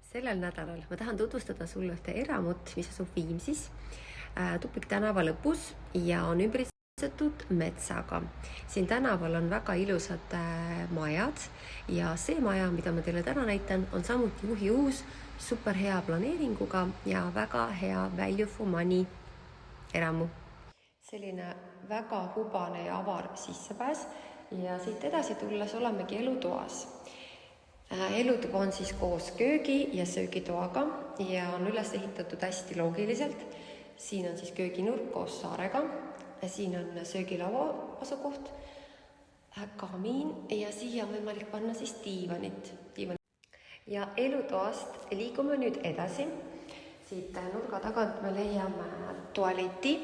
Sellel nädalal ma tahan tutvustada sulle ühte eramut, mis asub Viimsis Tupik tänava lõpus ja on ümbritsetud metsaga. Siin tänaval on väga ilusad majad ja see maja, mida ma teile täna näitan, on samuti juhi uus, super hea planeeringuga ja väga hea value for money eramu. Selline väga hubane ja avar sissepääs ja siit edasi tulles olemegi elutoas. Elutuba on siis koos köögi ja söögitoaga ja on üles ehitatud hästi loogiliselt. Siin on siis kööginurk koos saarega, siin on söögilaua asukoht, kamiin ja siia on võimalik panna siis diivanit. Ja elutoast liigume nüüd edasi. Siit nurga tagant me leiame tualeti,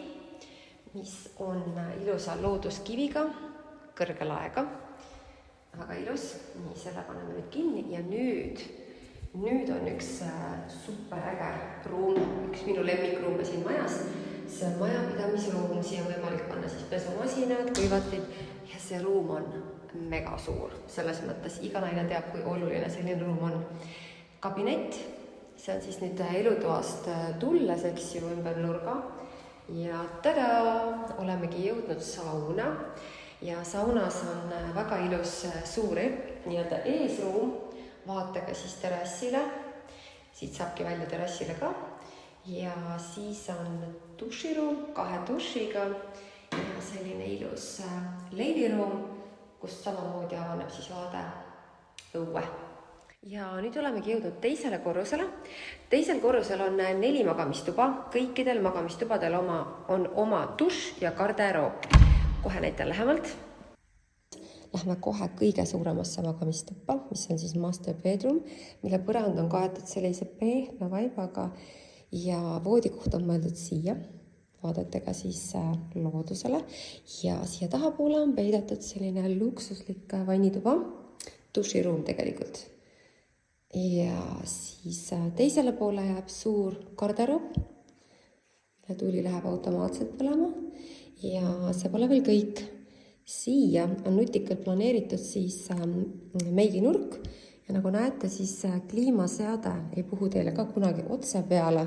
mis on ilusa looduskiviga, kõrge laega. Väga ilus, nii selle paneme nüüd kinni ja nüüd on üks superäge ruum, üks minu lemmikruume siin majas. See on majapidamisruum, siia on võimalik panna siis pesumasinad, kuivatid ja see ruum on mega suur. Selles mõttes iga naine teab, kui oluline selline ruum on. Kabinet, see on siis nüüd elutoast tulles, eks ju, ümber nurga. Ja tada, olemegi jõudnud sauna. Ja saunas on väga ilus suur nii-öelda eesruum vaatega siis terrassile. Siit saabki välja terrassile ka. Ja siis on duširuum 2 dušiga ja selline ilus leiliruum, kus samamoodi avaneb siis vaade õue. Ja nüüd olemegi jõudnud teisele korrusele. Teisel korrusel on 4 magamistuba. Kõikidel magamistubadel on oma duš ja garderoop. Kohe näitan lähemalt. Lähme kohe kõige suuremasse magamistuppa, mis on siis master bedroom, mille põrand on kaetud sellise pehme vaibaga ja voodikoht on mõeldud siia, vaadetega siis loodusele. Ja siia tahapoole on peidetud selline luksuslik vannituba, duširuum tegelikult. Ja siis teisele poole jääb suur garderoop, mille tuli läheb automaatselt põlema. Ja see pole veel kõik. Siia on nutikalt planeeritud siis meiginurk ja nagu näete, siis kliimaseade ei puhu teile ka kunagi otse peale,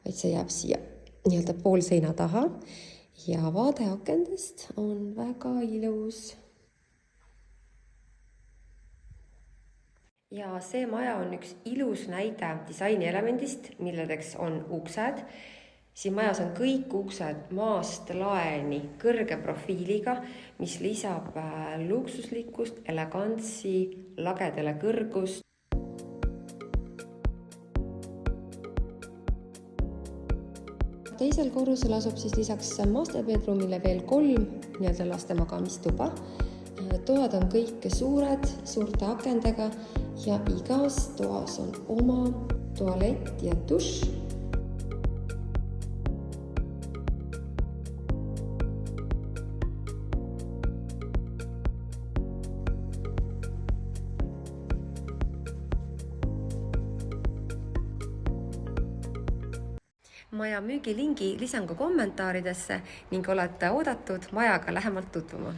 vaid see jääb siia nii-öelda pool seina taha ja vaade akendest on väga ilus. Ja see maja on üks ilus näide disainielemendist, milledeks on uksed. Siin majas on kõik uksed maast laeni kõrge profiiliga, mis lisab luksuslikkust, elegantsi, lagedele kõrgust. Teisel korrusel asub siis lisaks master bedroomile veel 3 nii-öelda laste magamistuba. Toad on kõik suured, suurte akendega ja igas toas on oma tualett ja duš. Maja müügilingi lisan ka kommentaaridesse ning olete oodatud majaga lähemalt tutvuma.